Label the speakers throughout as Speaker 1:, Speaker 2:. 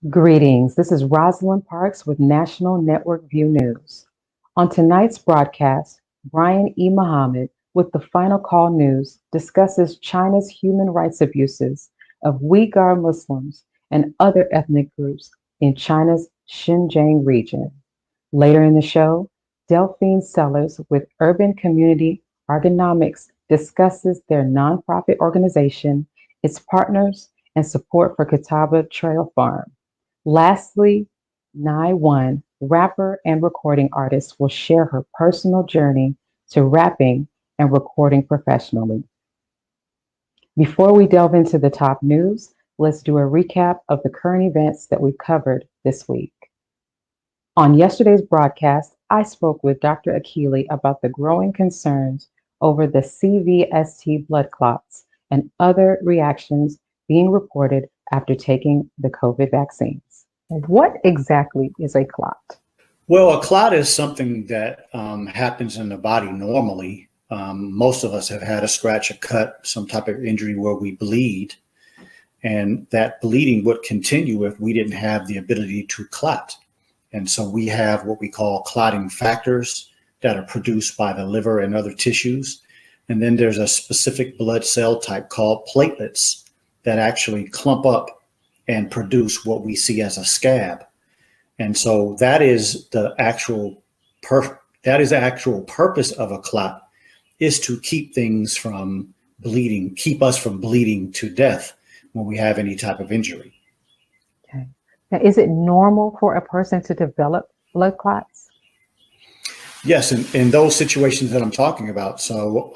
Speaker 1: Greetings. This is Rosalind Parks with National Network View News. On tonight's broadcast, Brian E. Muhammad with the Final Call News discusses China's human rights abuses of Uyghur Muslims and other ethnic groups in China's Xinjiang region. Later in the show, Delphine Sellars with Urban Community AgriNomics discusses their nonprofit organization, its partners, and support for Catawba Trail Farm. Lastly, Nai1, rapper and recording artist, will share her personal journey to rapping and recording professionally. Before we delve into the top news, let's do a recap of the current events that we covered this week. On yesterday's broadcast, I spoke with Dr. Akili about the growing concerns over the CVST blood clots and other reactions being reported after taking the COVID vaccines. What exactly is a clot?
Speaker 2: Well, a clot is something that happens in the body normally. Most of us have had a scratch, a cut, some type of injury where we bleed, and that bleeding would continue if we didn't have the ability to clot. And so we have what we call clotting factors that are produced by the liver and other tissues. And then there's a specific blood cell type called platelets that actually clump up and produce what we see as a scab. And so that is the actual purpose of a clot, is to keep things from bleeding, keep us from bleeding to death when we have any type of injury.
Speaker 1: Okay. Now, is it normal for a person to develop blood clots?
Speaker 2: Yes, in those situations that I'm talking about. So,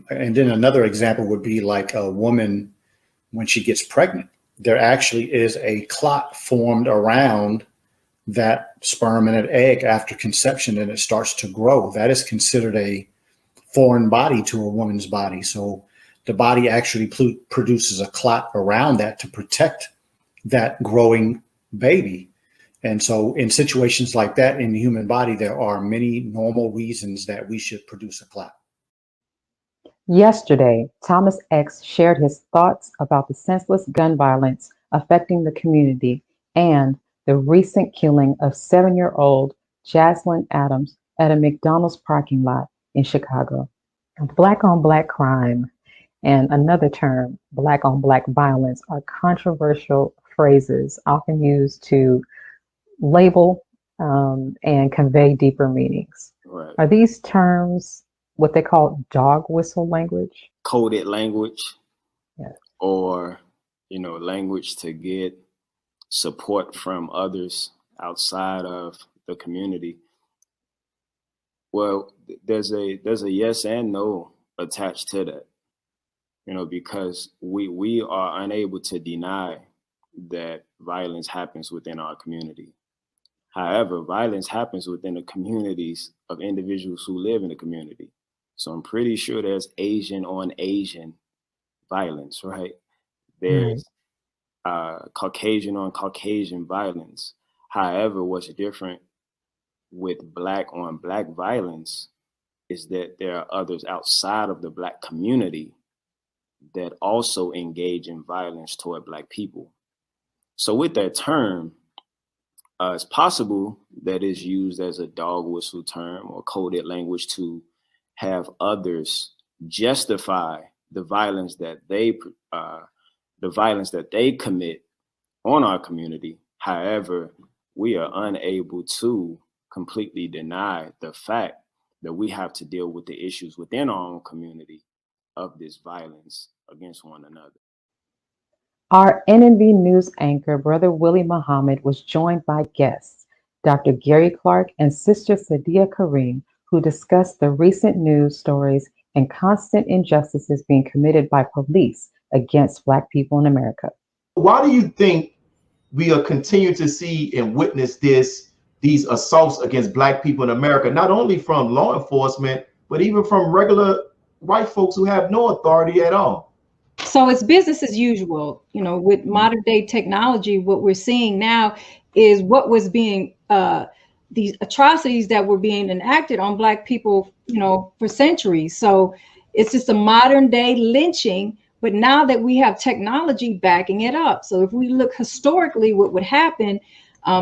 Speaker 2: and then another example would be like a woman when she gets pregnant. There actually is a clot formed around that sperm and an egg after conception, and it starts to grow. That is considered a foreign body to a woman's body. So the body actually produces a clot around that to protect that growing baby. And so in situations like that in the human body, there are many normal reasons that we should produce a clot.
Speaker 1: Yesterday, Thomas X shared his thoughts about the senseless gun violence affecting the community and the recent killing of 7-year-old Jaslyn Adams at a McDonald's parking lot in Chicago. Black on black crime and another term, black on black violence, are controversial phrases often used to label and convey deeper meanings.
Speaker 3: Right.
Speaker 1: Are these terms what they call dog whistle language?
Speaker 3: Coded language,
Speaker 1: Yes.
Speaker 3: or, language to get support from others outside of the community. Well, there's a yes and no attached to that, because we are unable to deny that violence happens within our community. However, violence happens within the communities of individuals who live in the community. So I'm pretty sure there's Asian on Asian violence, right? There's Caucasian on Caucasian violence. However, what's different with black on black violence is that there are others outside of the black community that also engage in violence toward black people. So with that term, it's possible that it's used as a dog whistle term or coded language to have others justify the violence that they commit on our community. However, we are unable to completely deny the fact that we have to deal with the issues within our own community of this violence against one another.
Speaker 1: Our NNV News anchor, Brother Willie Muhammad, was joined by guests, Dr. Gary Clark and Sister Sadia Kareem, who discussed the recent news stories and constant injustices being committed by police against Black people in America.
Speaker 4: Why do you think we are continuing to see and witness these assaults against Black people in America, not only from law enforcement, but even from regular white folks who have no authority at all?
Speaker 5: So it's business as usual. With modern day technology, what we're seeing now is what was being these atrocities that were being enacted on Black people, for centuries. So it's just a modern day lynching But now that we have technology backing it up, so if we look historically, what would happen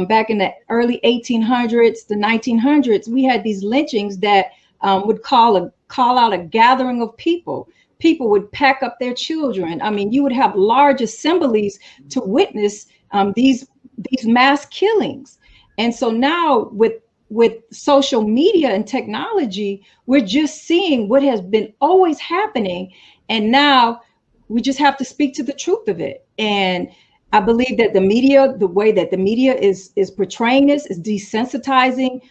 Speaker 5: back in the early 1800s, the 1900s, we had these lynchings that would call out a gathering of people. People would pack up their children. I mean, you would have large assemblies to witness these mass killings. And so now with social media and technology, we're just seeing what has been always happening. And now we just have to speak to the truth of it. And I believe that the media, the way that the media is portraying this, is desensitizing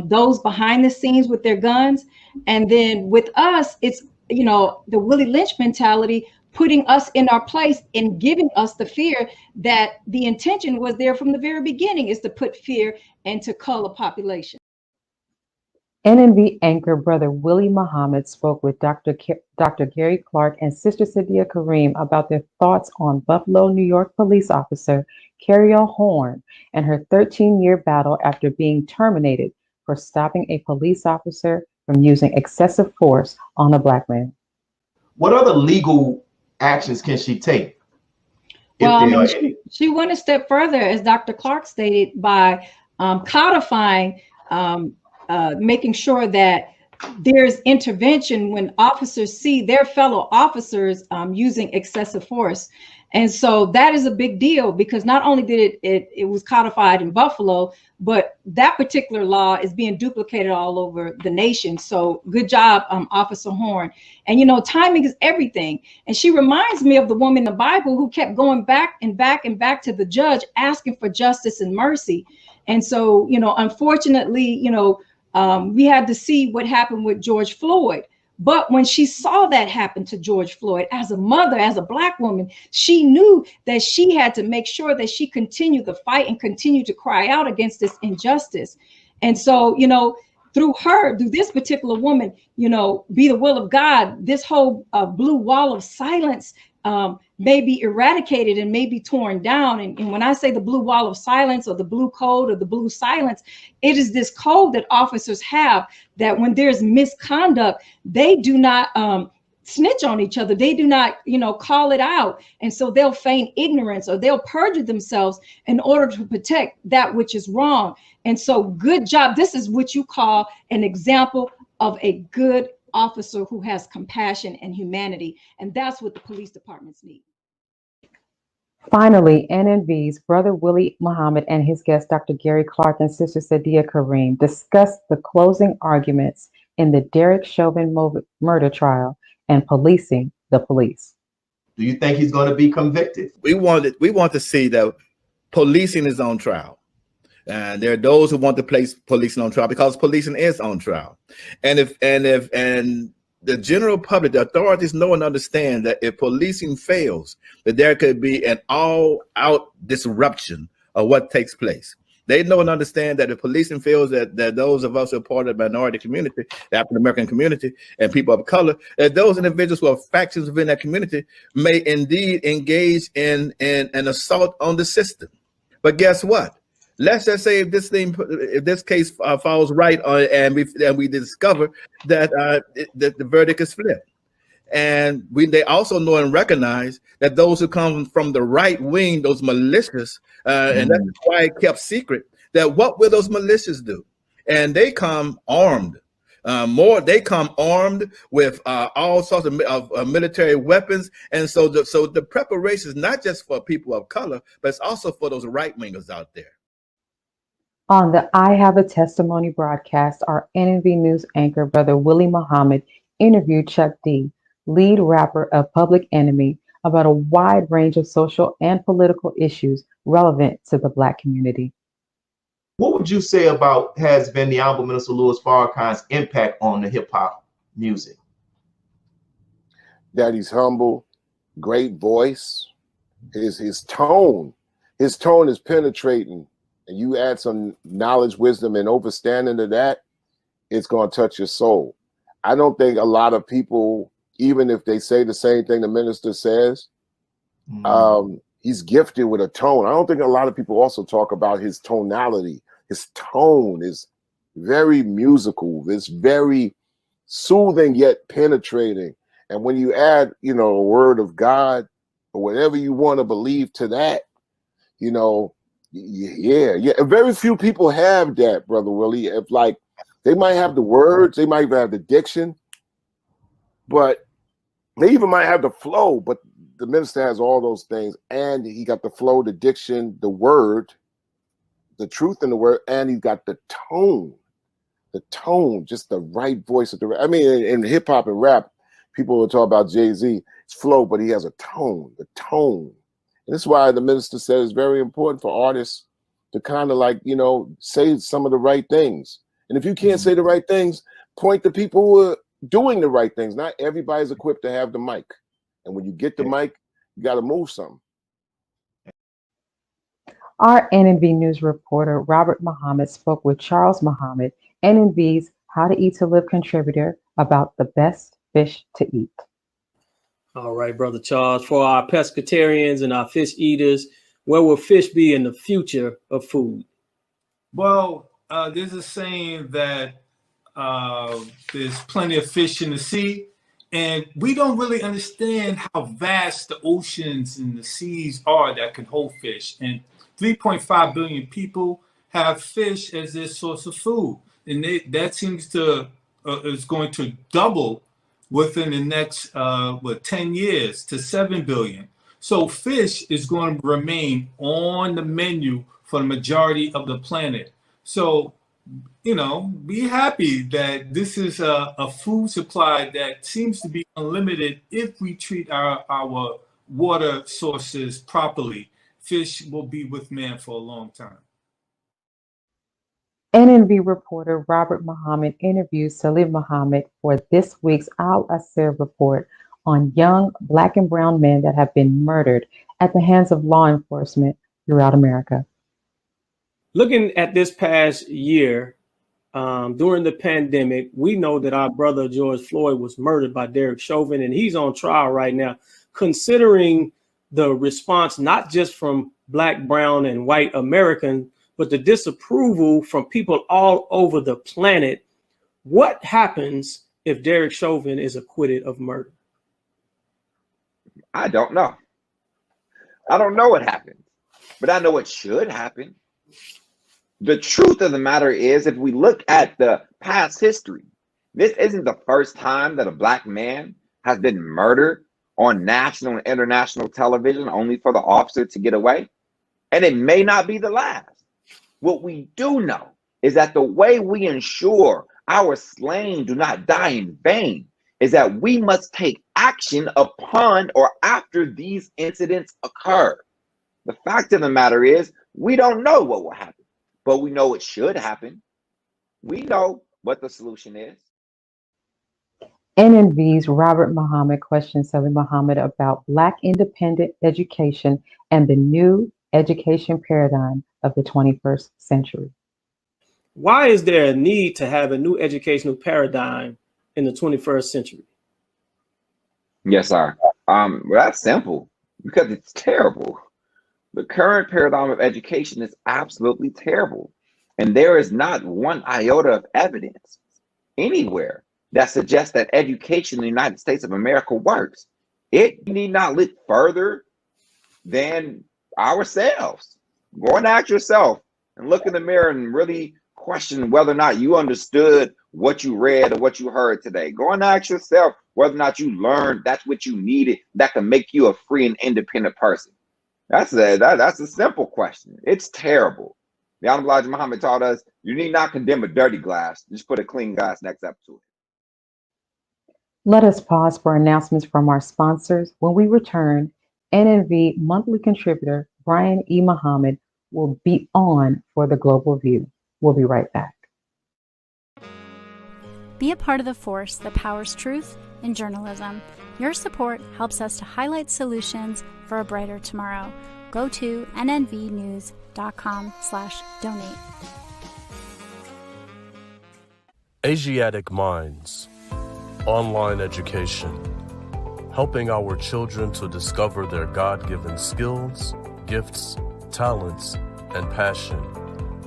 Speaker 5: those behind the scenes with their guns. And then with us, it's, you know, the Willie Lynch mentality, putting us in our place and giving us the fear that the intention was there from the very beginning, is to put fear and to cull a population.
Speaker 1: NNV anchor Brother Willie Muhammad spoke with Dr. Gary Clark and Sister Sadia Kareem about their thoughts on Buffalo, New York police officer Carriel Horn and her 13-year battle after being terminated for stopping a police officer from using excessive force on a Black man.
Speaker 4: What other legal actions can she take?
Speaker 5: Well, I mean, she went a step further, as Dr. Clark stated, by codifying, making sure that there's intervention when officers see their fellow officers using excessive force. And so that is a big deal, because not only did it was codified in Buffalo, but that particular law is being duplicated all over the nation. So good job, Officer Horn. And, you know, timing is everything. And she reminds me of the woman in the Bible who kept going back and back and back to the judge, asking for justice and mercy. And so, you know, unfortunately, you know, we had to see what happened with George Floyd. But when she saw that happen to George Floyd, as a mother, as a Black woman, she knew that she had to make sure that she continued the fight and continue to cry out against this injustice. And so, you know, through this particular woman, you know, be the will of God, this whole blue wall of silence may be eradicated and may be torn down. And when I say the blue wall of silence, or the blue code, or the blue silence, it is this code that officers have, that when there's misconduct, they do not snitch on each other. They do not, you know, call it out. And so they'll feign ignorance, or they'll perjure themselves in order to protect that which is wrong. And so good job. This is what you call an example of a good officer who has compassion and humanity. And that's what the police departments need.
Speaker 1: Finally, NNV's Brother Willie Muhammad and his guest, Dr. Gary Clark and Sister Sadia Kareem, discussed the closing arguments in the Derek Chauvin murder trial and policing the police.
Speaker 4: Do you think he's going to be convicted?
Speaker 6: We want to see that policing is on trial. And there are those who want to place policing on trial because policing is on trial. And if the general public, the authorities know and understand that if policing fails, that there could be an all-out disruption of what takes place. They know and understand that if policing fails, that those of us who are part of the minority community, the African-American community, and people of color, that those individuals who are factions within that community may indeed engage in an assault on the system. But guess what? Let's just say if this case falls right and we discover that the verdict is flipped, and they also know and recognize that those who come from the right wing, those militias, and that's why it kept secret, that what will those militias do? And they come armed. They come armed with all sorts of military weapons, and so the preparation is not just for people of color, but it's also for those right wingers out there.
Speaker 1: On the I Have a Testimony broadcast, our NNV News anchor, Brother Willie Muhammad, interviewed Chuck D, lead rapper of Public Enemy, about a wide range of social and political issues relevant to the Black community.
Speaker 4: What would you say about has been the Honorable Minister Louis Farrakhan's impact on the hip hop music?
Speaker 7: That he's humble, great voice, his tone is penetrating. And you add some knowledge, wisdom, and understanding to that, it's going to touch your soul. I don't think a lot of people, even if they say the same thing the minister says, he's gifted with a tone. I don't think a lot of people also talk about his tonality. His tone is very musical. It's very soothing yet penetrating. And when you add, you know, a word of God or whatever you want to believe to that, you know, yeah. Very few people have that, Brother Willie. If like they might have the words, they might even have the diction, but they even might have the flow. But the minister has all those things, and he got the flow, the diction, the word, the truth in the word, and he's got the tone, just the right voice of the. I mean, in hip hop and rap, people will talk about Jay-Z, it's flow, but he has a tone, the tone. And this is why the minister said it's very important for artists to kind of like, you know, say some of the right things. And if you can't say the right things, point to people who are doing the right things. Not everybody's equipped to have the mic. And when you get the mic, you got to move something.
Speaker 1: Our NNV News reporter, Robert Muhammad, spoke with Charles Muhammad, NNV's How to Eat to Live contributor, about the best fish to eat.
Speaker 8: All right, Brother Charles, for our pescatarians and our fish eaters, where will fish be in the future of food?
Speaker 9: Well, there's a saying that there's plenty of fish in the sea, and we don't really understand how vast the oceans and the seas are that can hold fish. And 3.5 billion people have fish as their source of food, and that seems to is going to double within the next 10 years to 7 billion. So fish is going to remain on the menu for the majority of the planet. So, you know, be happy that this is a food supply that seems to be unlimited if we treat our water sources properly. Fish will be with man for a long time.
Speaker 1: NNV reporter Robert Muhammad interviews Salim Muhammad for this week's Al Asir report on young Black and brown men that have been murdered at the hands of law enforcement throughout America.
Speaker 8: Looking at this past year, during the pandemic, we know that our brother George Floyd was murdered by Derek Chauvin, and he's on trial right now. Considering the response, not just from Black, brown, and white Americans, but the disapproval from people all over the planet, what happens if Derek Chauvin is acquitted of murder?
Speaker 10: I don't know. I don't know what happens, but I know what should happen. The truth of the matter is, if we look at the past history, this isn't the first time that a Black man has been murdered on national and international television only for the officer to get away. And it may not be the last. What we do know is that the way we ensure our slain do not die in vain is that we must take action upon or after these incidents occur. The fact of the matter is, we don't know what will happen, but we know it should happen. We know what the solution is.
Speaker 1: NNV's Robert Muhammad questions Salim Muhammad about Black independent education and the new education paradigm of the 21st century.
Speaker 8: Why is there a need to have a new educational paradigm in the 21st century?
Speaker 10: Yes, sir. Well, that's simple, because it's terrible. The current paradigm of education is absolutely terrible. And there is not one iota of evidence anywhere that suggests that education in the United States of America works. It need not look further than ourselves. Go and ask yourself and look in the mirror and really question whether or not you understood what you read or what you heard today. Go and ask yourself whether or not you learned that's what you needed that can make you a free and independent person. That's a simple question. It's terrible. The Honorable Elijah Muhammad taught us you need not condemn a dirty glass. Just put a clean glass next up to it.
Speaker 1: Let us pause for announcements from our sponsors. When we return, NNV monthly contributor Brian E. Muhammad will be on for the Global View. We'll be right back.
Speaker 11: Be a part of the force that powers truth in journalism. Your support helps us to highlight solutions for a brighter tomorrow. Go to nnvnews.com/donate.
Speaker 12: Asiatic Minds. Online education. Helping our children to discover their God-given skills, gifts, talents, and passion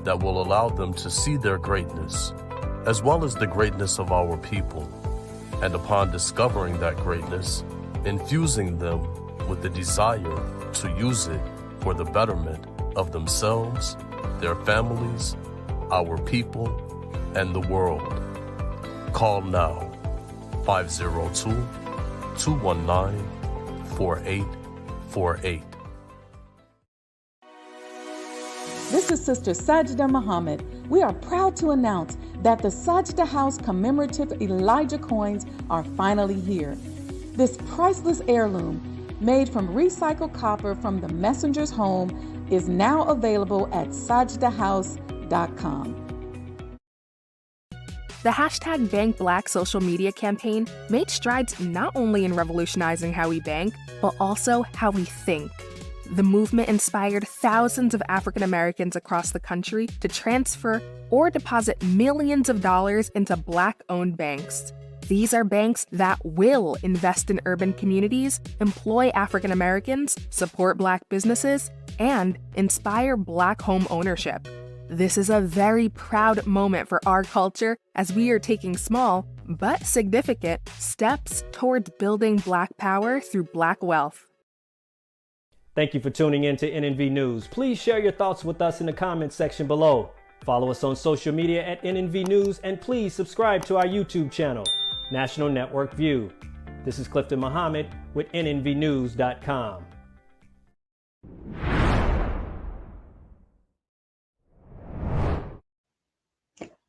Speaker 12: that will allow them to see their greatness, as well as the greatness of our people, and upon discovering that greatness, infusing them with the desire to use it for the betterment of themselves, their families, our people, and the world. Call now, 502-219-4848.
Speaker 13: This is Sister Sajda Muhammad. We are proud to announce that the Sajda House commemorative Elijah coins are finally here. This priceless heirloom, made from recycled copper from the messenger's home, is now available at sajdahouse.com.
Speaker 14: The hashtag Bank Black social media campaign made strides not only in revolutionizing how we bank, but also how we think. The movement inspired thousands of African Americans across the country to transfer or deposit millions of dollars into Black-owned banks. These are banks that will invest in urban communities, employ African Americans, support Black businesses, and inspire Black home ownership. This is a very proud moment for our culture as we are taking small, but significant, steps towards building Black power through Black wealth.
Speaker 15: Thank you for tuning in to NNV News. Please share your thoughts with us in the comments section below. Follow us on social media at NNV News, and please subscribe to our YouTube channel, National Network View. This is Clifton Muhammad with NNVnews.com.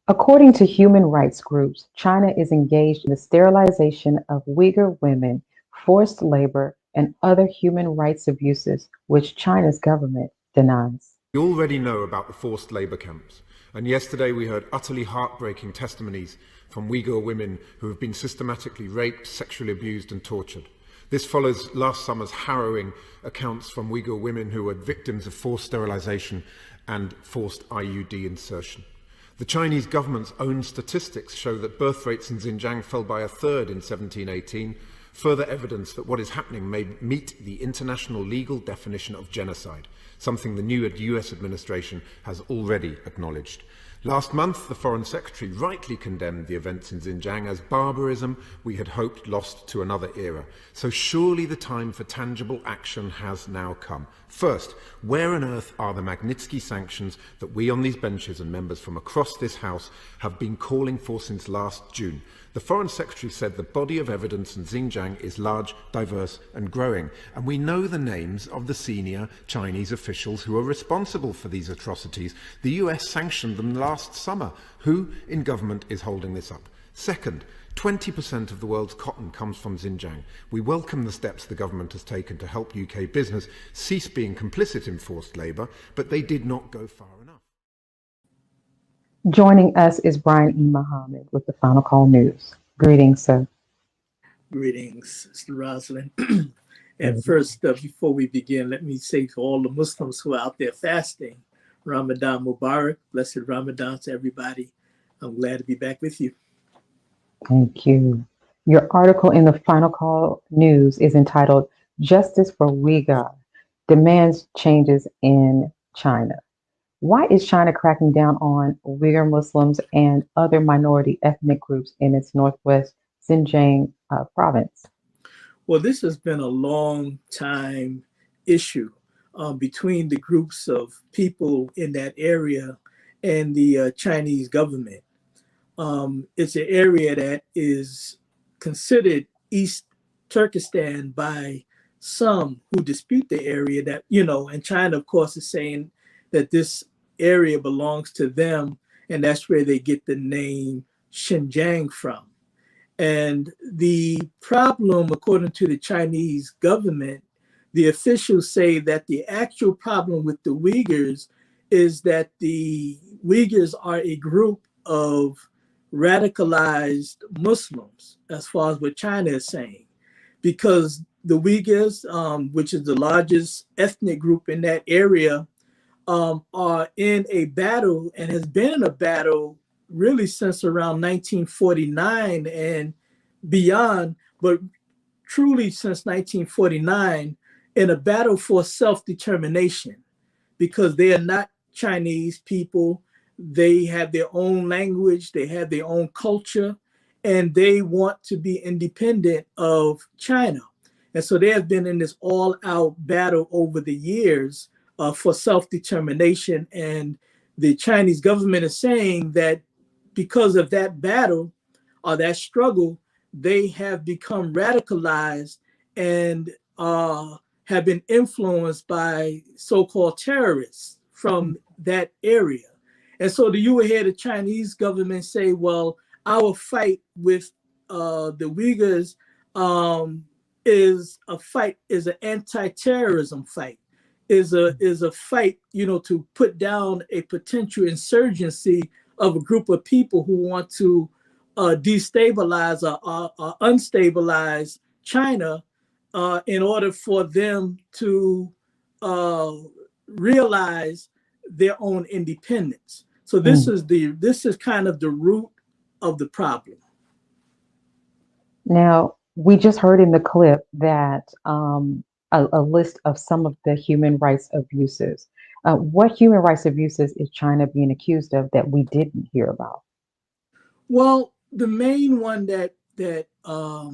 Speaker 1: According to human rights groups, China is engaged in the sterilization of Uyghur women, forced labor, and other human rights abuses, which China's government denies.
Speaker 16: We already know about the forced labor camps, and yesterday we heard utterly heartbreaking testimonies from Uyghur women who have been systematically raped, sexually abused, and tortured. This follows last summer's harrowing accounts from Uyghur women who were victims of forced sterilization and forced IUD insertion. The Chinese government's own statistics show that birth rates in Xinjiang fell by a third in 1718, further evidence that what is happening may meet the international legal definition of genocide, something the new US administration has already acknowledged. Last month, the Foreign Secretary rightly condemned the events in Xinjiang as barbarism we had hoped lost to another era. So surely the time for tangible action has now come. First, where on earth are the Magnitsky sanctions that we on these benches and members from across this House have been calling for since last June? The Foreign Secretary said the body of evidence in Xinjiang is large, diverse and growing, and we know the names of the senior Chinese officials who are responsible for these atrocities. The US sanctioned them last summer. Who in government is holding this up? Second, 20% of the world's cotton comes from Xinjiang. We welcome the steps the government has taken to help UK business cease being complicit in forced labour, but they did not go far enough.
Speaker 1: Joining us is Brian E. Muhammad with the Final Call News. Greetings, sir.
Speaker 17: Greetings, Sister Rosalind. And first, before we begin, let me say to all the Muslims who are out there fasting, Ramadan Mubarak, blessed Ramadan to everybody. I'm glad to be back with you.
Speaker 1: Thank you. Your article in the Final Call News is entitled Justice for Uyghur Demands Changes in China. Why is China cracking down on Uyghur Muslims and other minority ethnic groups in its northwest Xinjiang province?
Speaker 17: Well, this has been a long time issue between the groups of people in that area and the Chinese government. It's an area that is considered East Turkestan by some who dispute the area that, and China, of course, is saying that this area belongs to them, and that's where they get the name Xinjiang from. And the problem, according to the Chinese government, the officials say that the actual problem with the Uyghurs is that the Uyghurs are a group of radicalized Muslims, as far as what China is saying, because the Uyghurs, which is the largest ethnic group in that area, are in a battle and has been in a battle really since around 1949 and beyond, but truly since 1949, in a battle for self-determination, because they are not Chinese people. They have their own language, they have their own culture, and they want to be independent of China. And so they have been in this all-out battle over the years for self-determination. And the Chinese government is saying that because of that battle or that struggle, they have become radicalized and have been influenced by so-called terrorists from that area. And so you will hear the Chinese government say, well, our fight with the Uyghurs is an anti-terrorism fight, is a fight, to put down a potential insurgency of a group of people who want to destabilize or unstabilize China in order for them to realize their own independence. So this is kind of the root of the problem.
Speaker 1: Now, we just heard in the clip that a list of some of the human rights abuses. What human rights abuses is China being accused of that we didn't hear about?
Speaker 17: Well, the main one that a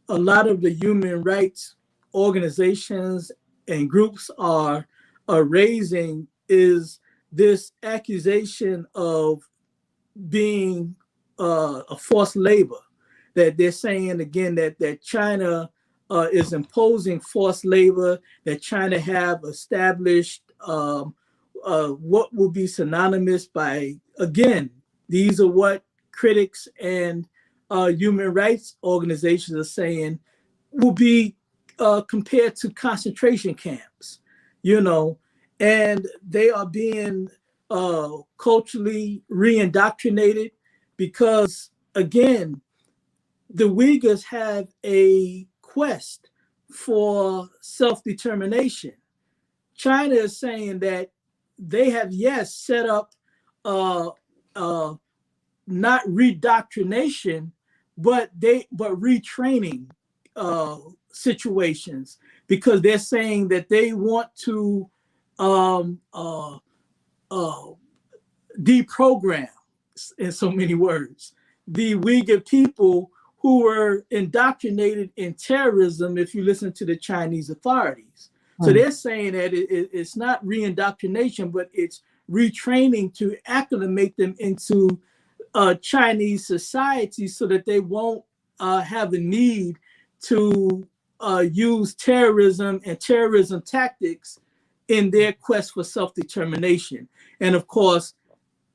Speaker 17: lot of the human rights organizations and groups are raising is this accusation of being a forced labor, that they're saying again that China is imposing forced labor, that China have established what will be synonymous by, again, these are what critics and human rights organizations are saying will be compared to concentration camps, and they are being culturally re-indoctrinated because, again, the Uyghurs have a quest for self-determination. China is saying that they have, yes, set up not redoctrination, but retraining situations, because they're saying that they want to deprogram, in so many words, the Uyghur people who were indoctrinated in terrorism, if you listen to the Chinese authorities. So they're saying that it's not re-indoctrination, but it's retraining to acclimate them into Chinese society so that they won't have a need to use terrorism and terrorism tactics in their quest for self-determination. And of course,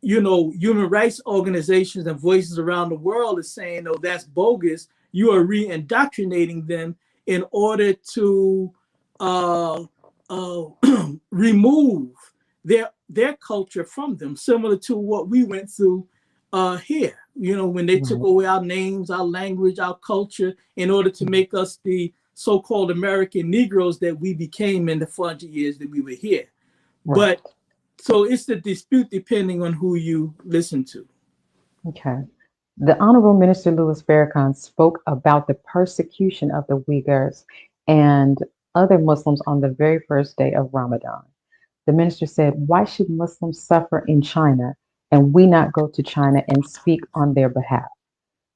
Speaker 17: human rights organizations and voices around the world are saying, no, that's bogus. You are re-indoctrinating them in order to remove their culture from them, similar to what we went through here. When they took away our names, our language, our culture, in order to make us the so-called American Negroes that we became in the 400 years that we were here. Right. But so it's the dispute depending on who you listen to.
Speaker 1: Okay. The Honorable Minister Louis Farrakhan spoke about the persecution of the Uyghurs and other Muslims on the very first day of Ramadan. The minister said, why should Muslims suffer in China and we not go to China and speak on their behalf?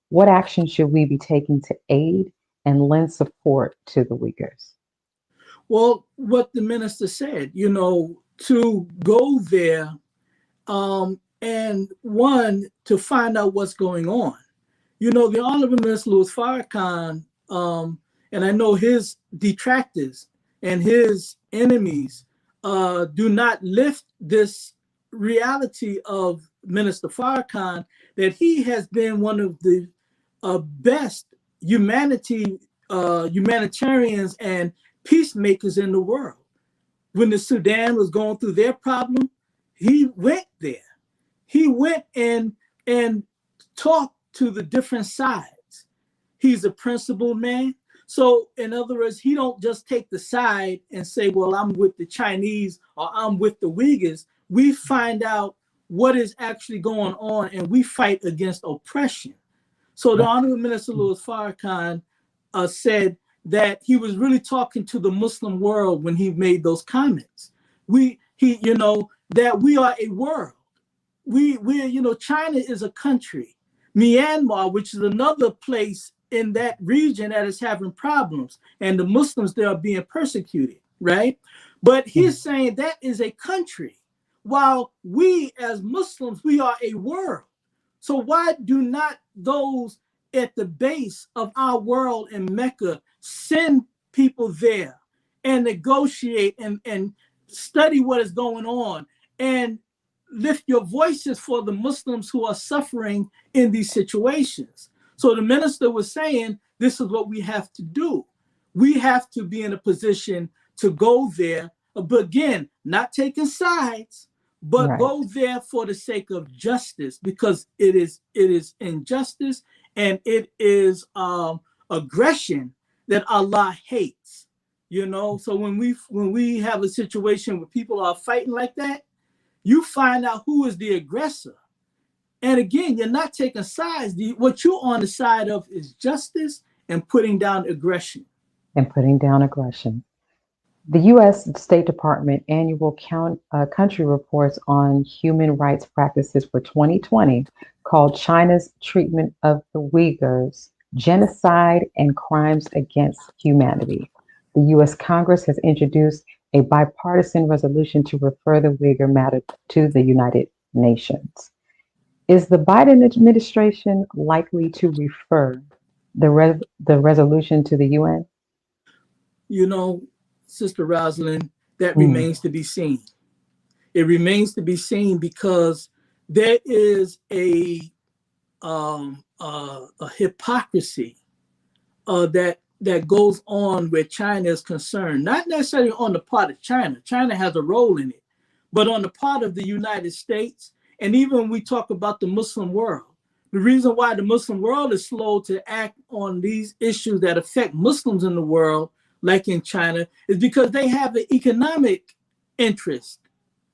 Speaker 1: What action should we be taking to aid and lend support to the Uyghurs?
Speaker 17: Well, what the minister said, to go there and one, to find out what's going on. The Honorable Minister Louis Farrakhan, and I know his detractors and his enemies do not lift this reality of Minister Farrakhan, that he has been one of the best humanitarians and peacemakers in the world. When the Sudan was going through their problem, he went there. He went and talked to the different sides. He's a principled man. So in other words, he don't just take the side and say, well, I'm with the Chinese or I'm with the Uyghurs. We find out what is actually going on and we fight against oppression. So the Honorable Minister Louis Farrakhan said that he was really talking to the Muslim world when he made those comments. That we are a world. China is a country, Myanmar, which is another place in that region that is having problems, and the Muslims there are being persecuted, right? But he's saying that is a country, while we as Muslims, we are a world. So why do not those at the base of our world in Mecca send people there and negotiate and study what is going on and lift your voices for the Muslims who are suffering in these situations? So the minister was saying, this is what we have to do. We have to be in a position to go there, but again, not taking sides, but go there for the sake of justice, because it is injustice and it is aggression that Allah hates. You know, so when we have a situation where people are fighting like that, you find out who is the aggressor. And again, you're not taking sides. What you're on the side of is justice and putting down aggression.
Speaker 1: The U.S. State Department annual country reports on human rights practices for 2020, called China's Treatment of the Uyghurs, Genocide and Crimes Against Humanity. The U.S. Congress has introduced a bipartisan resolution to refer the Uyghur matter to the United Nations. Is the Biden administration likely to refer the resolution to the UN?
Speaker 17: You know, Sister Rosalind, that remains to be seen. It remains to be seen because there is a hypocrisy that goes on where China is concerned, not necessarily on the part of China. China has a role in it, but on the part of the United States. And even when we talk about the Muslim world, the reason why the Muslim world is slow to act on these issues that affect Muslims in the world, like in China, is because they have an economic interest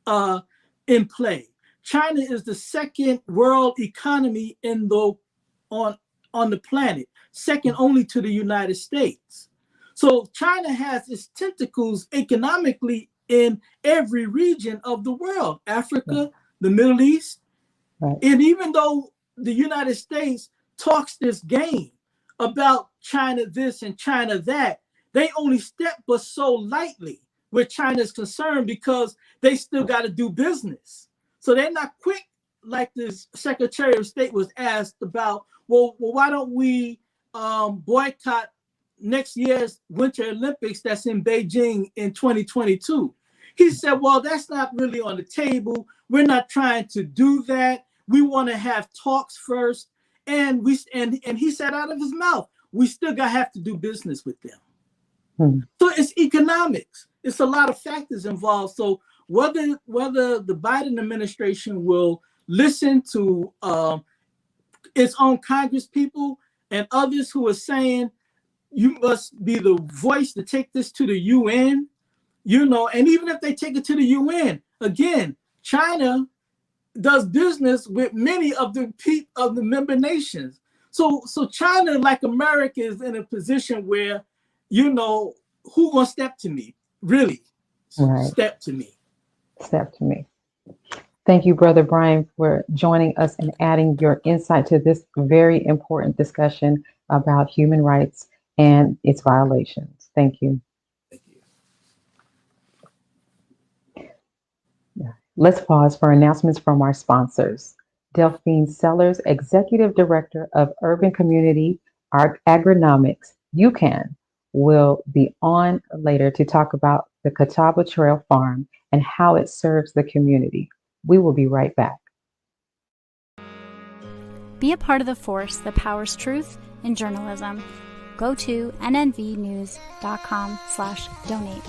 Speaker 17: in play. China is the second world economy on the planet, second only to the United States. So China has its tentacles economically in every region of the world, Africa, the Middle East. And even though the United States talks this game about China this and China that, they only step but so lightly where China is concerned, because they still got to do business. So they're not quick, like the Secretary of State was asked about, well why don't we boycott next year's Winter Olympics that's in Beijing in 2022? He said, well, that's not really on the table. We're not trying to do that. We want to have talks first. And he said out of his mouth, we still have to do business with them. So it's economics. It's a lot of factors involved. So whether the Biden administration will listen to its own Congress people and others who are saying, you must be the voice to take this to the UN, you know, and even if they take it to the UN, again, China does business with many of the member nations. So China, like America, is in a position where, you know, who gonna step to me? Really, step to me.
Speaker 1: Step to me. Thank you, Brother Brian, for joining us and adding your insight to this very important discussion about human rights and its violations. Thank you. Let's pause for announcements from our sponsors. Delphine Sellars, Executive Director of Urban Community AgriNomics, UCAN, will be on later to talk about the Catawba Trail Farm and how it serves the community. We will be right back.
Speaker 11: Be a part of the force that powers truth in journalism. Go to nnvnews.com/donate.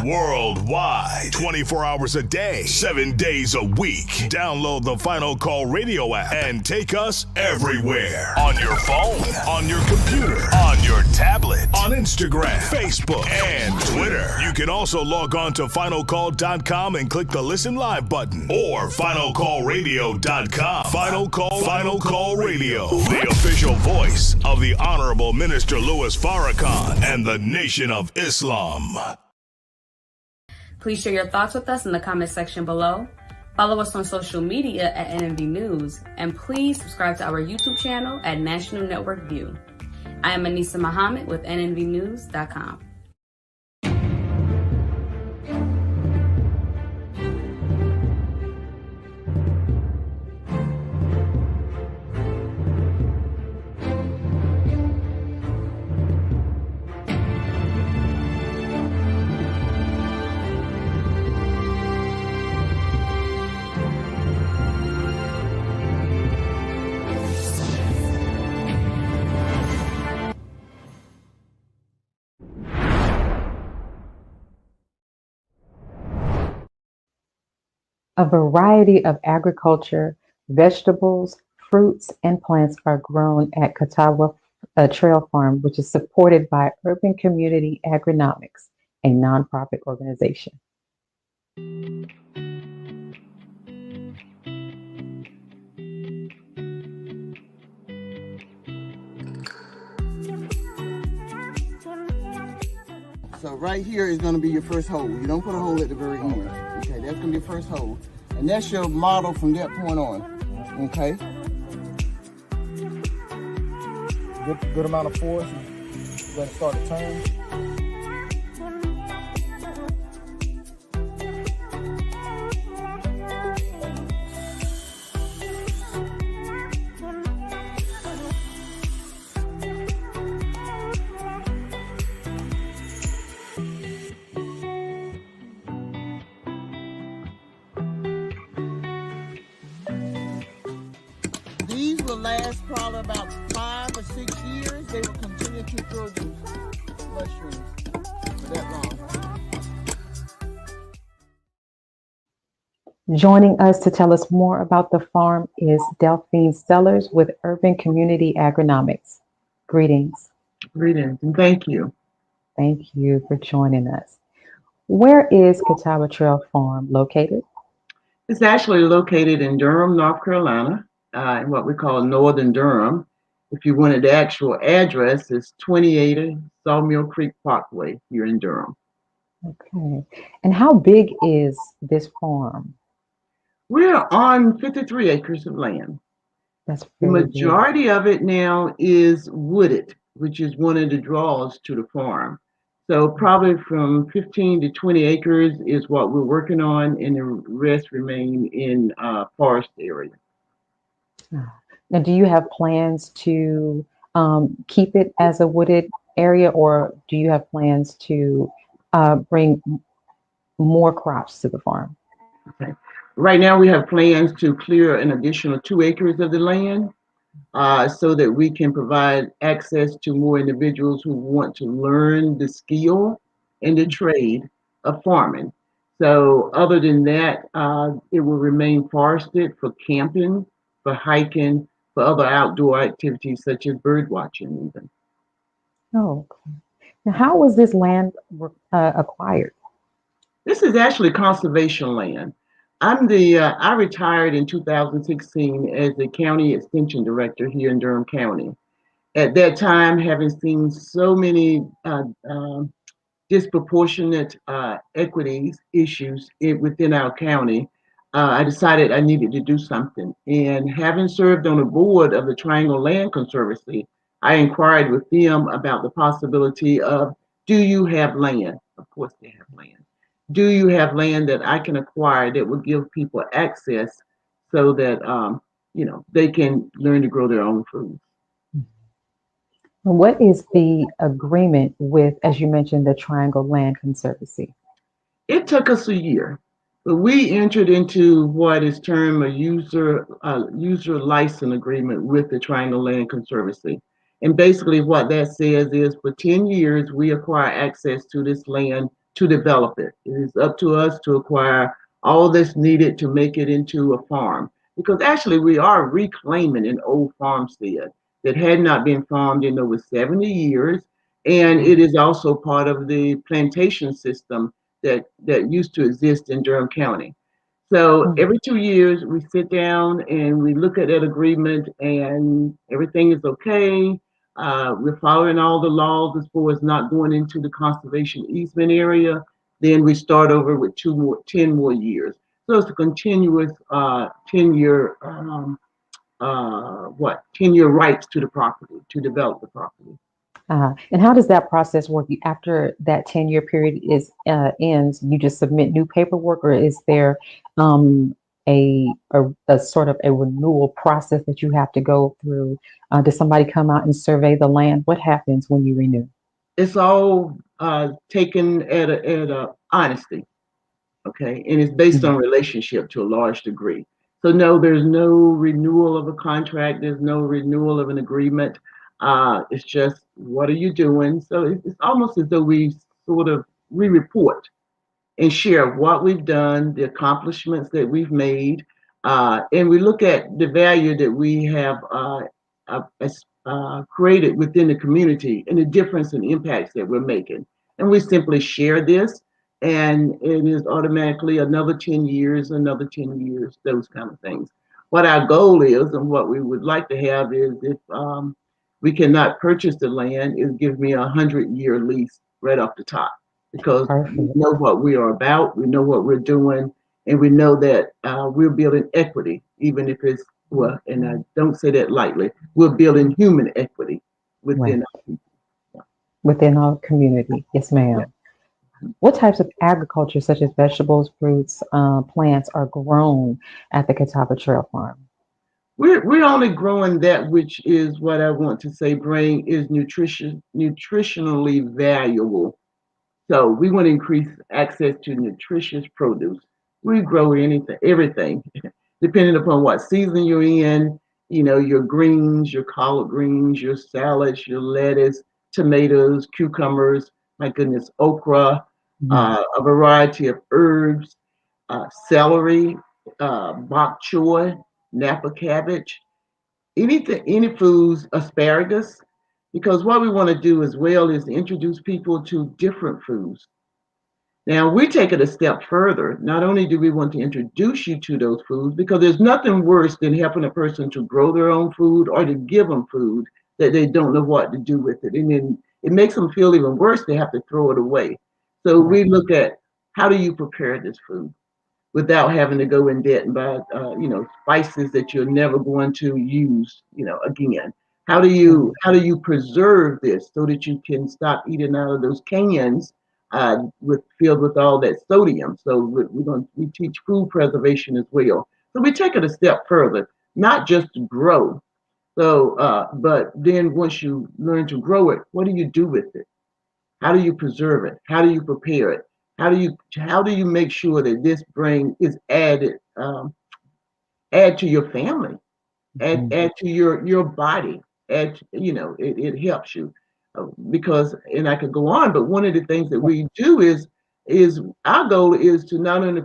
Speaker 18: Worldwide, 24 hours a day, 7 days a week. Download the Final Call Radio app and take us everywhere. On your phone, on your computer, on your tablet, on Instagram, Facebook, and Twitter. You can also log on to finalcall.com and click the Listen Live button or finalcallradio.com. Final Call Radio, the official voice of the Honorable Minister Louis Farrakhan and the Nation of Islam.
Speaker 19: Please share your thoughts with us in the comment section below. Follow us on social media at NNV News, and please subscribe to our YouTube channel at National Network View. I am Anissa Muhammad with NNVnews.com.
Speaker 1: A variety of agriculture, vegetables, fruits, and plants are grown at Catawba Trail Farm, which is supported by Urban Community AgriNomics, a nonprofit organization.
Speaker 20: So right here is going to be your first hole. You don't put a hole at the very end. Okay, that's going to be your first hole. And that's your model from that point on. Okay?
Speaker 21: Good amount of force. Let it start to turn.
Speaker 20: These will last probably about 5 or 6 years. They will continue to produce mushrooms for that long.
Speaker 1: Joining us to tell us more about the farm is Delphine Sellars with Urban Community AgriNomics. Greetings.
Speaker 22: Greetings, and thank you.
Speaker 1: Thank you for joining us. Where is Catawba Trail Farm located?
Speaker 22: It's actually located in Durham, North Carolina, in what we call Northern Durham. If you wanted the actual address, it's 2080 Sawmill Creek Parkway here in Durham.
Speaker 1: Okay. And how big is this farm?
Speaker 22: We're on 53 acres of land.
Speaker 1: That's
Speaker 22: the majority of it now is wooded, which is one of the draws to the farm. So probably from 15 to 20 acres is what we're working on, and the rest remain in forest area.
Speaker 1: Now, do you have plans to keep it as a wooded area, or do you have plans to bring more crops to the farm?
Speaker 22: Okay. Right now, we have plans to clear an additional 2 acres of the land so that we can provide access to more individuals who want to learn the skill and the trade of farming. So other than that, it will remain forested for camping, for hiking, for other outdoor activities such as bird watching even.
Speaker 1: Oh, okay. Now, how was this land acquired?
Speaker 22: This is actually conservation land. I retired in 2016 as the county extension director here in Durham County. At that time, having seen so many disproportionate equities issues within our county, I decided I needed to do something. And having served on the board of the Triangle Land Conservancy, I inquired with them about the possibility of, do you have land? Of course they have land. Do you have land that I can acquire that will give people access so that they can learn to grow their own food?
Speaker 1: What is the agreement with, as you mentioned, the Triangle Land Conservancy?
Speaker 22: It took us a year, but we entered into what is termed a user license agreement with the Triangle Land Conservancy. And basically what that says is for 10 years, we acquire access to this land to develop it. It is up to us to acquire all that's needed to make it into a farm. Because actually we are reclaiming an old farmstead that had not been farmed in over 70 years. And it is also part of the plantation system that used to exist in Durham County. So every 2 years we sit down and we look at that agreement and everything is okay. We're following all the laws as far as not going into the conservation easement area. Then we start over with 10 more years. So it's a continuous 10-year 10-year rights to the property, to develop the property.
Speaker 1: And how does that process work? After that 10-year period ends, you just submit new paperwork, or is there a sort of a renewal process that you have to go through? Does somebody come out and survey the land? What happens when you renew?
Speaker 22: It's all taken at a honesty, okay, and it's based on relationship to a large degree. So no, there's no renewal of a contract. There's no renewal of an agreement. It's just, what are you doing? So it's almost as though we report and share what we've done, the accomplishments that we've made, and we look at the value that we have created within the community and the difference and impacts that we're making. And we simply share this, and it is automatically another 10 years, those kind of things. What our goal is and what we would like to have is, if we cannot purchase the land, it gives me 100-year lease right off the top, because we know what we are about, we know what we're doing, and we know that we're building equity, even if it's, well, and I don't say that lightly, we're building human equity within our people.
Speaker 1: Within our community. Yes, ma'am. Yeah. What types of agriculture, such as vegetables, fruits, plants, are grown at the Catawba Trail Farm?
Speaker 22: We're only growing that which is, what I want to say, brain, is nutritionally valuable. So we want to increase access to nutritious produce. We grow everything, depending upon what season you're in. You know, your greens, your collard greens, your salads, your lettuce, tomatoes, cucumbers, my goodness, okra, a variety of herbs, celery, bok choy, Napa cabbage, any foods, asparagus, because what we want to do as well is introduce people to different foods. Now we take it a step further. Not only do we want to introduce you to those foods, because there's nothing worse than helping a person to grow their own food or to give them food that they don't know what to do with it. And then it makes them feel even worse. They have to throw it away. So we look at, how do you prepare this food without having to go in debt and buy, spices that you're never going to use, again? How do you preserve this so that you can stop eating out of those cans filled with all that sodium? So we teach food preservation as well. So we take it a step further, not just to grow. So, but then once you learn to grow it, what do you do with it? How do you preserve it? How do you prepare it? How do you make sure that this brain is added, add to your family, add to your body, it helps you, because, and I could go on, but one of the things that we do is our goal is to not only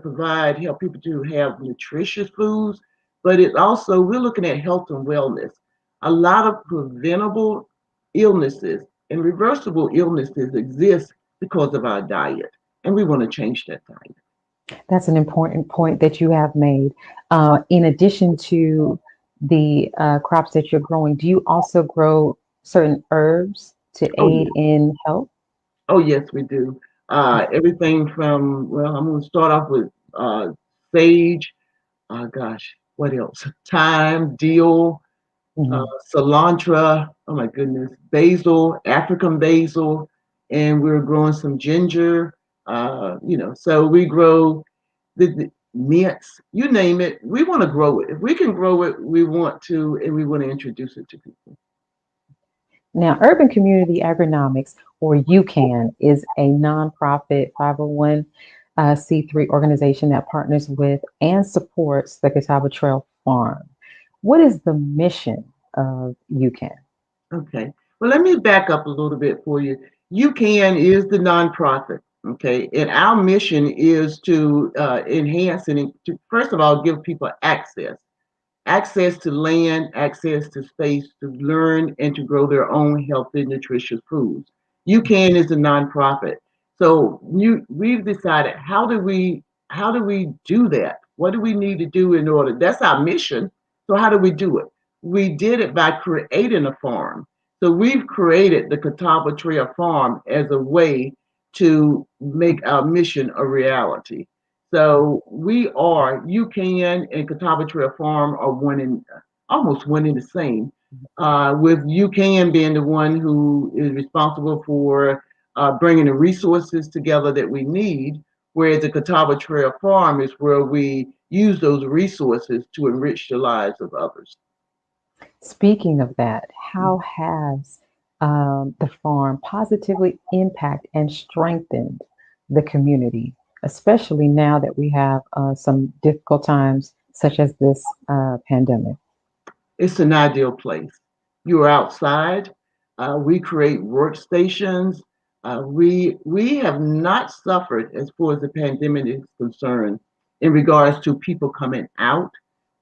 Speaker 22: help people to have nutritious foods, but it also, we're looking at health and wellness. A lot of preventable illnesses and reversible illnesses exist because of our diet. And we want to change that diet.
Speaker 1: That's an important point that you have made. In addition to the crops that you're growing, do you also grow certain herbs to aid in health?
Speaker 22: Oh, yes, we do. Everything from, well, I'm going to start off with sage, what else? Thyme, dill, cilantro, oh my goodness, basil, African basil, and we're growing some ginger. So we grow the mints, you name it. We want to grow it. If we can grow it, we want to, and we want to introduce it to people.
Speaker 1: Now, Urban Community AgriNomics, or UCAN, is a nonprofit 501c3 organization that partners with and supports the Catawba Trail Farm. What is the mission of UCAN?
Speaker 22: Okay, well, let me back up a little bit for you. UCAN is the nonprofit Okay, and our mission is to enhance and to, first of all, give people access to land, access to space to learn and to grow their own healthy, nutritious foods. UCAN is a nonprofit, so we've decided how do we do that? What do we need to do in order? That's our mission. So how do we do it? We did it by creating a farm. So we've created the Catawba Trail Farm as a way to make our mission a reality. So we are, UCAN and Catawba Trail Farm are almost one in the same, with UCAN being the one who is responsible for bringing the resources together that we need, whereas the Catawba Trail Farm is where we use those resources to enrich the lives of others.
Speaker 1: Speaking of that, how has the farm positively impacted and strengthened the community, especially now that we have some difficult times such as this pandemic?
Speaker 22: It's an ideal place. You're outside. We create workstations. We have not suffered as far as the pandemic is concerned in regards to people coming out,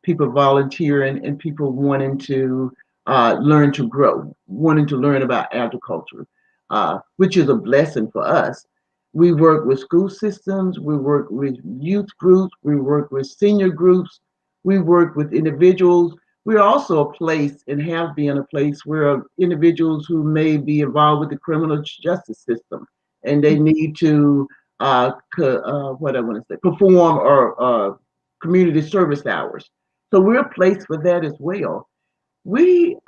Speaker 22: people volunteering, and people wanting to learn to grow, wanting to learn about agriculture, which is a blessing for us. We work with school systems, we work with youth groups, we work with senior groups, we work with individuals. We're also a place and have been a place where individuals who may be involved with the criminal justice system and they need to perform or community service hours. So we're a place for that as well. We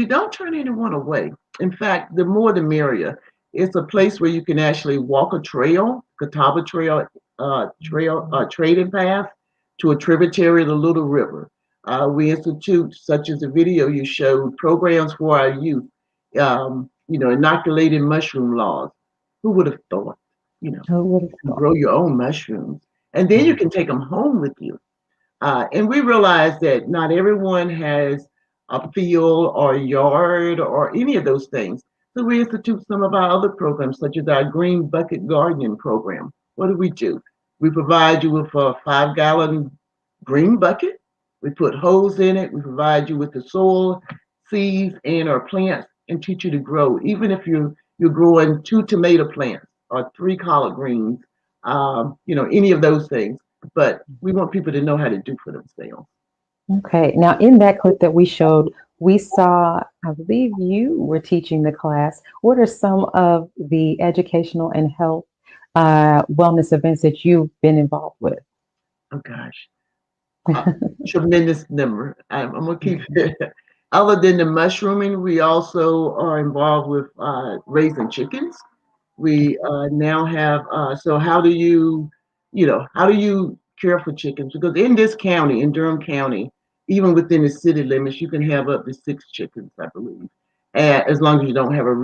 Speaker 22: don't turn anyone away. In fact, the more the merrier. It's a place where you can actually walk a trail, Catawba Trail trading path to a tributary of the Little River. We institute, such as the video you showed, programs for our youth, inoculated mushroom laws. Who would have thought, grow your own mushrooms. And then you can take them home with you. And we realize that not everyone has a field or a yard or any of those things. So we institute some of our other programs, such as our Green Bucket Gardening program. What do? We provide you with a 5-gallon green bucket. We put holes in it. We provide you with the soil, seeds, and our plants, and teach you to grow. Even if you're growing 2 tomato plants or 3 collard greens, any of those things. But we want people to know how to do for themselves.
Speaker 1: Okay. Now, in that clip that we showed, we saw, I believe you were teaching the class. What are some of the educational and health wellness events that you've been involved with?
Speaker 22: Oh, gosh. Tremendous number. I'm going to keep it. Other than the mushrooming, we also are involved with raising chickens. We now have, so how do you care for chickens? Because in this county, in Durham County, even within the city limits, you can have up to 6 chickens, I believe, as long as you don't have a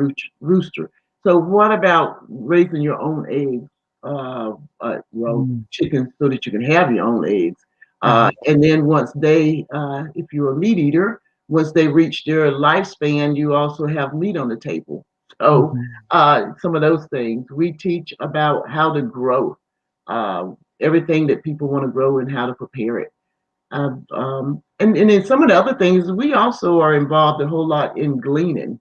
Speaker 22: rooster. So what about raising your own eggs? Chickens, so that you can have your own eggs. And then once they, if you're a meat eater, once they reach their lifespan, you also have meat on the table. So some of those things we teach about how to grow everything that people want to grow and how to prepare it. And then some of the other things, we also are involved a whole lot in gleaning.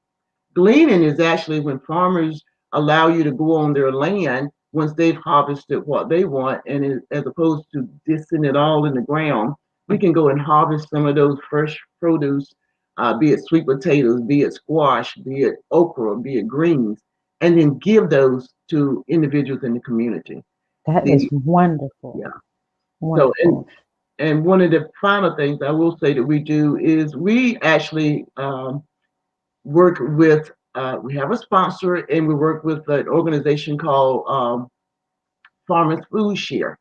Speaker 22: Gleaning is actually when farmers allow you to go on their land once they've harvested what they want, and as opposed to dissing it all in the ground, we can go and harvest some of those fresh produce, be it sweet potatoes, be it squash, be it okra, be it greens, and then give those to individuals in the community.
Speaker 1: That is wonderful.
Speaker 22: Yeah.
Speaker 1: Wonderful.
Speaker 22: So, and one of the final things I will say that we do is we actually work with, we have a sponsor, and we work with an organization called Farmers Food Share,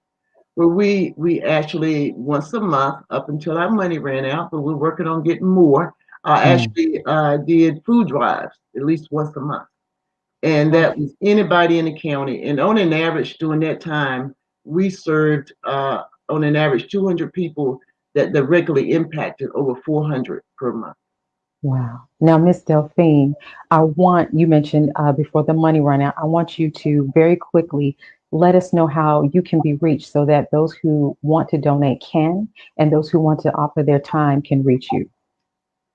Speaker 22: where we actually once a month, up until our money ran out, but we're working on getting more, actually did food drives at least once a month. And that was anybody in the county. And on an average during that time, we served on an average 200 people that directly impacted over 400 per month.
Speaker 1: Wow. Now, Miss Delphine, you mentioned before the money run out, I want you to very quickly let us know how you can be reached so that those who want to donate can, and those who want to offer their time can reach you.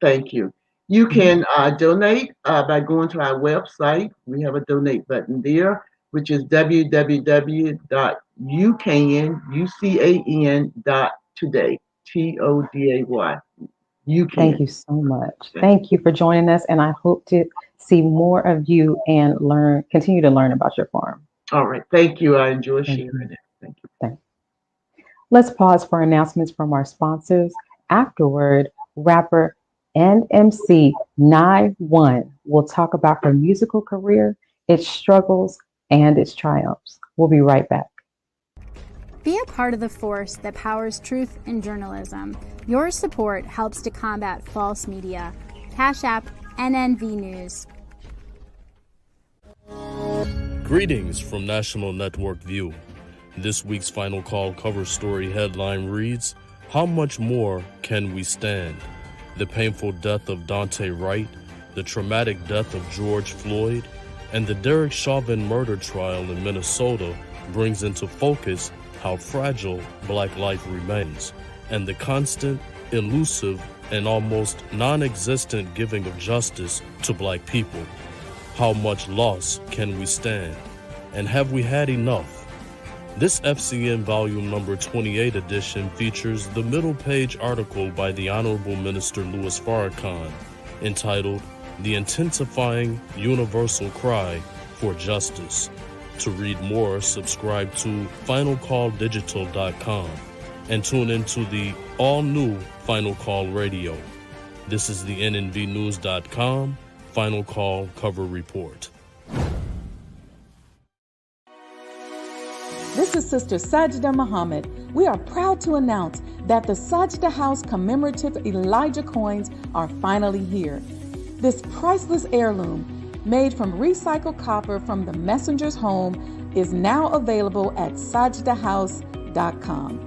Speaker 22: Thank you. You can donate by going to our website. We have a donate button there, which is www.ucan.today. TODAY. You can.
Speaker 1: Thank you so much. Thank you for joining us, and I hope to see more of you and continue to learn about your farm.
Speaker 22: All right. Thank you. I enjoy sharing it. Thank you.
Speaker 1: Let's pause for announcements from our sponsors. Afterward, rapper and MC Nai1 will talk about her musical career, its struggles, and its triumphs. We'll be right back.
Speaker 11: Be a part of the force that powers truth in journalism. Your support helps to combat false media. Cash App NNV News.
Speaker 12: Greetings from National Network View. This week's Final Call cover story headline reads, "How much more can we stand?" The painful death of Dante Wright, the traumatic death of George Floyd, and the Derek Chauvin murder trial in Minnesota brings into focus how fragile Black life remains, and the constant, elusive, and almost non-existent giving of justice to Black people. How much loss can we stand? And have we had enough? This FCN Volume Number 28 edition features the middle page article by the Honorable Minister Louis Farrakhan entitled "The Intensifying Universal Cry for Justice." To read more, subscribe to finalcalldigital.com and tune into the all-new Final Call Radio. This is the nnvnews.com Final Call Cover Report.
Speaker 13: This is Sister Sajda Muhammad. We are proud to announce that the Sajda House commemorative Elijah coins are finally here. This priceless heirloom, made from recycled copper from the messenger's home, is now available at sajdahouse.com.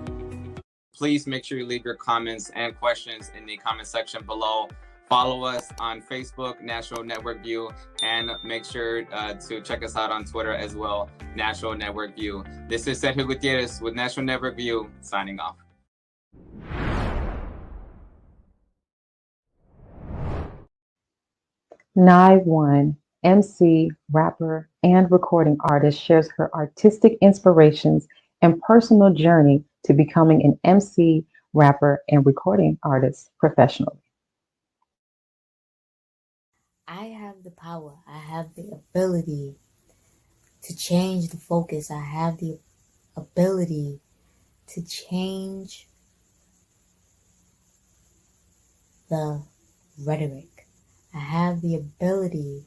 Speaker 2: Please make sure you leave your comments and questions in the comment section below. Follow us on Facebook, National Network View, and make sure to check us out on Twitter as well, National Network View. This is Sergio Gutierrez with National Network View, signing off.
Speaker 1: Nai1, MC, rapper, and recording artist, shares her artistic inspirations and personal journey to becoming an MC, rapper, and recording artist professionally.
Speaker 3: I have the power. I have the ability to change the focus. I have the ability to change the rhetoric. I have the ability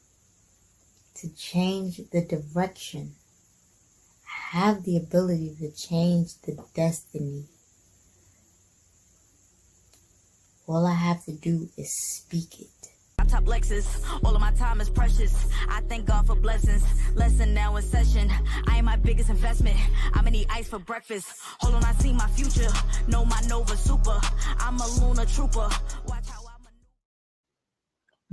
Speaker 3: to change the direction. I have the ability to change the destiny. All I have to do is speak it.
Speaker 23: Top Lexus, all of my time is precious. I thank God for blessings. Lesson now in session. I am my biggest investment. I'm gonna eat ice for breakfast. Hold on, I see my future. Know my Nova Super. I'm a lunar trooper. Watch how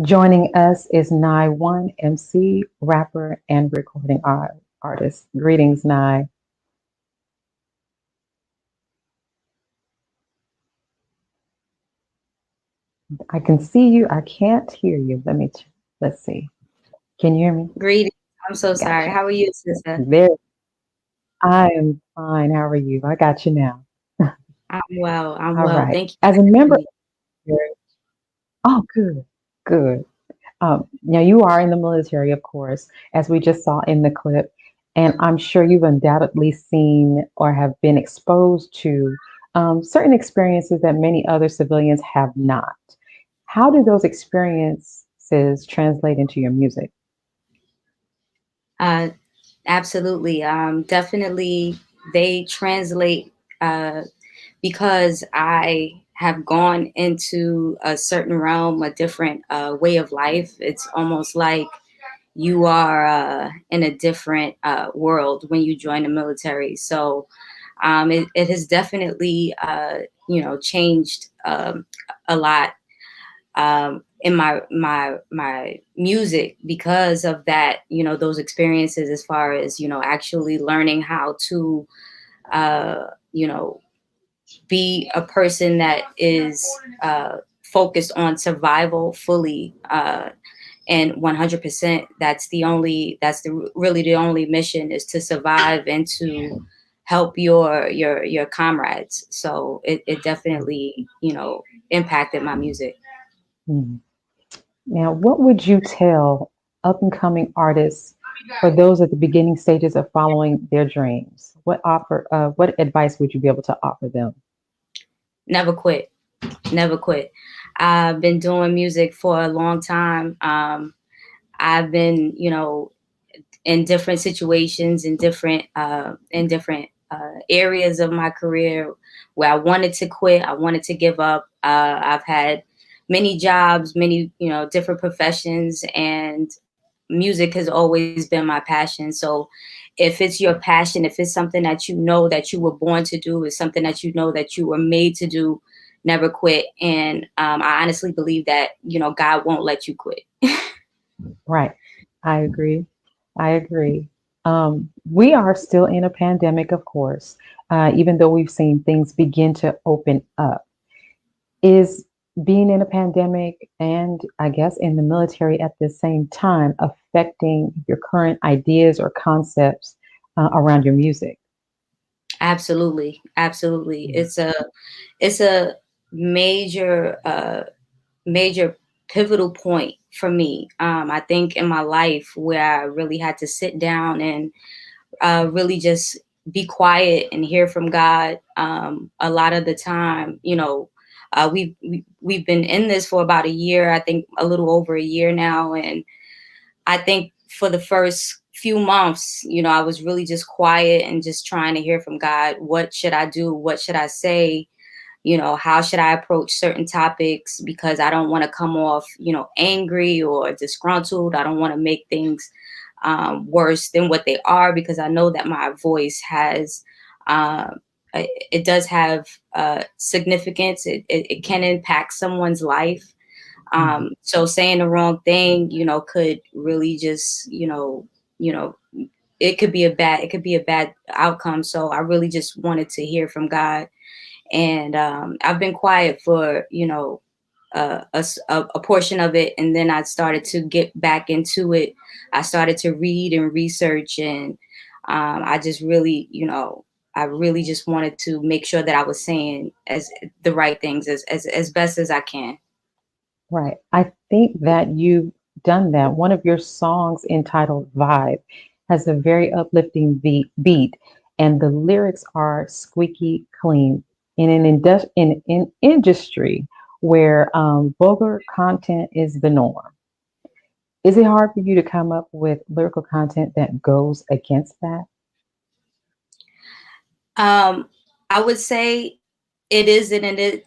Speaker 1: Joining us is Nai1, MC, rapper, and recording artist. Greetings, Nai. I can see you. I can't hear you. Let's see. Can you hear me?
Speaker 3: Greetings. I'm so sorry. How are you, sister?
Speaker 1: I am fine. How are you? I got you now.
Speaker 3: I'm well. I'm
Speaker 1: All
Speaker 3: well.
Speaker 1: right.
Speaker 3: Thank you.
Speaker 1: As a member, oh, good. Now you are in the military, of course, as we just saw in the clip, and I'm sure you've undoubtedly seen or have been exposed to certain experiences that many other civilians have not. How do those experiences translate into your music?
Speaker 3: Absolutely. Definitely they translate because I have gone into a certain realm, a different way of life. It's almost like you are in a different world when you join the military. So it has definitely, changed a lot. in my music because of that, those experiences, as far as, actually learning how to, be a person that is focused on survival fully, and 100%. Really the only mission is to survive and to help your comrades. So it definitely, impacted my music.
Speaker 1: Hmm. Now, what would you tell up and coming artists, for those at the beginning stages of following their dreams? What advice would you be able to offer them?
Speaker 3: Never quit. Never quit. I've been doing music for a long time. I've been, in different situations, in different areas of my career where I wanted to quit. I wanted to give up. I've had many jobs, many, different professions, and music has always been my passion. So if it's your passion, if it's something that that you were born to do, is something that that you were made to do, never quit. And I honestly believe that, God won't let you quit.
Speaker 1: Right. I agree. We are still in a pandemic, of course, even though we've seen things begin to open up. Is being in a pandemic and, I guess, in the military at the same time affecting your current ideas or concepts around your music?
Speaker 3: Absolutely. Absolutely. It's a major, major pivotal point for me. I think in my life where I really had to sit down and really just be quiet and hear from God. A lot of the time, we've been in this for about a year, I think a little over a year now. And I think for the first few months, I was really just quiet and just trying to hear from God. What should I do? What should I say? How should I approach certain topics? Because I don't want to come off, angry or disgruntled. I don't want to make things worse than what they are, because I know that my voice has, it does have significance. It can impact someone's life. So saying the wrong thing, could really just, it could be a bad outcome. So I really just wanted to hear from God. And I've been quiet for, a portion of it. And then I started to get back into it. I started to read and research. And I just really, I really just wanted to make sure that I was saying the right things as best as I can.
Speaker 1: Right. I think that you've done that. One of your songs entitled Vibe has a very uplifting beat, and the lyrics are squeaky clean. In an industry where vulgar content is the norm, is it hard for you to come up with lyrical content that goes against that?
Speaker 3: I would say it isn't, and it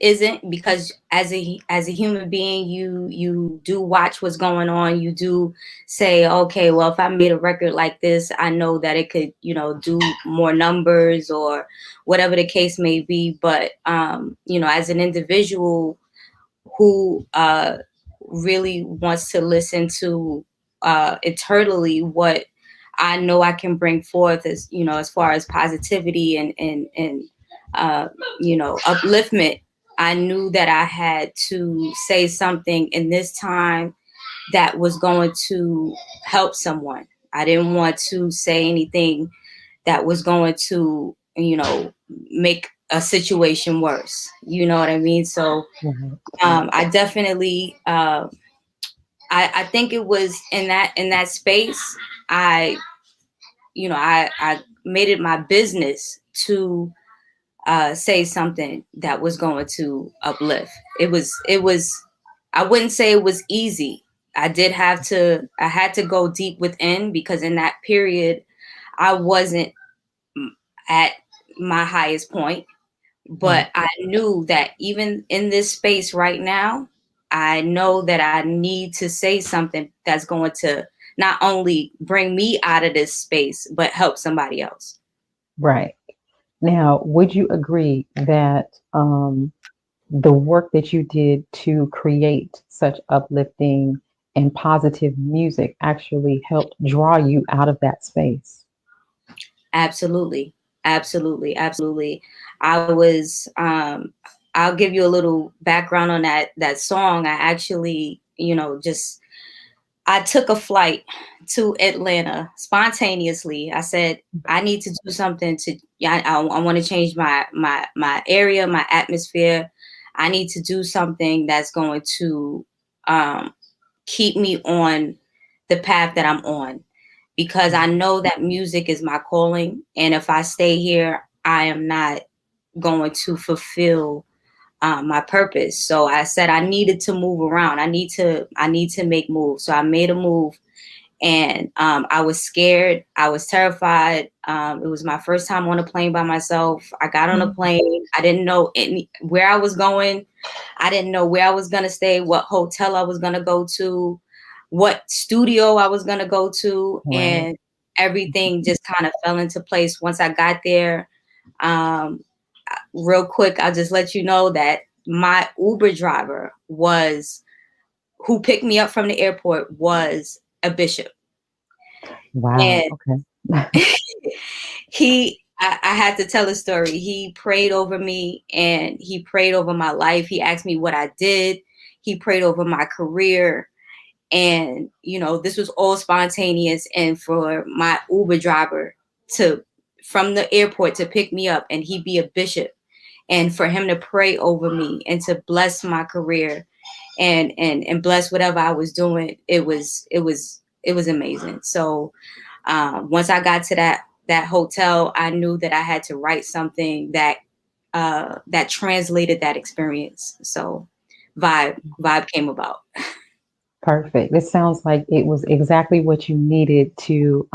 Speaker 3: isn't, because as a human being, you do watch what's going on. You do say, okay, well, if I made a record like this, I know that it could, do more numbers or whatever the case may be. But as an individual who really wants to listen to eternally what I know I can bring forth, as as far as positivity and upliftment, I knew that I had to say something in this time that was going to help someone. I didn't want to say anything that was going to, make a situation worse. You know what I mean? So I definitely, I think it was in that space, I made it my business to say something that was going to uplift. It was, I wouldn't say it was easy. I had to go deep within, because in that period, I wasn't at my highest point, but I knew that even in this space right now, I know that I need to say something that's going to not only bring me out of this space, but help somebody else.
Speaker 1: Right. Now, would you agree that the work that you did to create such uplifting and positive music actually helped draw you out of that space.
Speaker 3: Absolutely. Absolutely. Absolutely. I was, I'll give you a little background on that song. I actually, I took a flight to Atlanta spontaneously. I said, I need to do something I want to change my area, my atmosphere. I need to do something that's going to keep me on the path that I'm on, because I know that music is my calling. And if I stay here, I am not going to fulfill my purpose. So I said I needed to move around. I need to make moves. So I made a move, and I was scared. I was terrified. It was my first time on a plane by myself. I got on a plane. I didn't know where I was going. I didn't know where I was going to stay, what hotel I was going to go to, what studio I was going to go to. Right. And everything just kind of fell into place once I got there. Real quick, I'll just let you know that my Uber driver who picked me up from the airport was a bishop.
Speaker 1: Wow.
Speaker 3: And
Speaker 1: okay.
Speaker 3: I had to tell a story. He prayed over me, and he prayed over my life. He asked me what I did. He prayed over my career. And, this was all spontaneous. And for my Uber driver from the airport to pick me up, and he be a bishop, and for him to pray over me and to bless my career and bless whatever I was doing, it was amazing. So once I got to that hotel, I knew that I had to write something that translated that experience. So Vibe came about.
Speaker 1: Perfect. It sounds like it was exactly what you needed to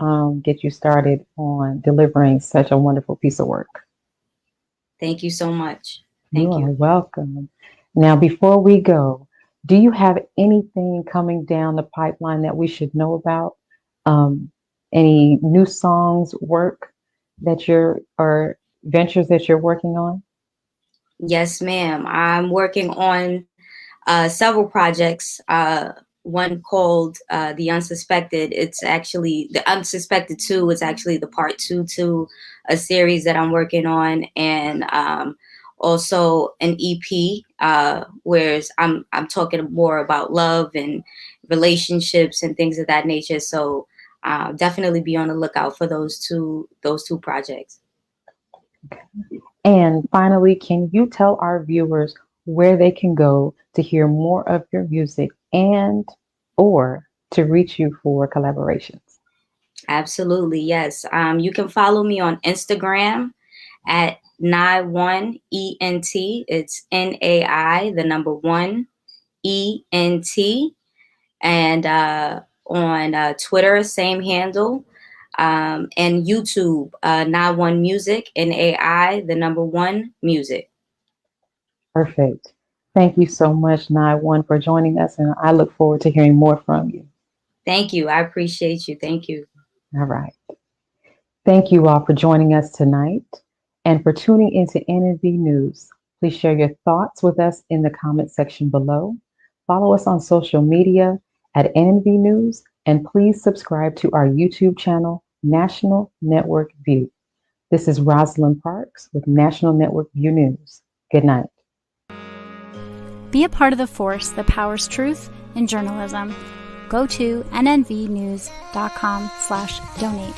Speaker 1: get you started on delivering such a wonderful piece of work.
Speaker 3: Thank you so much. Thank you.
Speaker 1: You are welcome. Now, before we go, do you have anything coming down the pipeline that we should know about? Any new songs, work or ventures that you're working on? Yes,
Speaker 3: ma'am. I'm working on several projects. One called The Unsuspected. It's actually The Unsuspected 2 is actually the part 2 to a series that I'm working on, and also an EP, where I'm talking more about love and relationships and things of that nature. So definitely be on the lookout for those two projects.
Speaker 1: And finally, can you tell our viewers where they can go to hear more of your music or to reach you for collaborations?
Speaker 3: Absolutely, yes. You can follow me on Instagram at Nai1 ENT. It's NAI, the number 1 ENT, and on Twitter, same handle, and YouTube, Nai1 Music, NAI, the number 1 Music.
Speaker 1: Perfect. Thank you so much, Nai1, for joining us, and I look forward to hearing more from you.
Speaker 3: Thank you. I appreciate you. Thank you.
Speaker 1: All right. Thank you all for joining us tonight and for tuning into NNV News. Please share your thoughts with us in the comment section below. Follow us on social media at NNV News, and please subscribe to our YouTube channel, National Network View. This is Rosalind Parks with National Network View News. Good night.
Speaker 11: Be a part of the force that powers truth in journalism. Go to nnvnews.com/donate.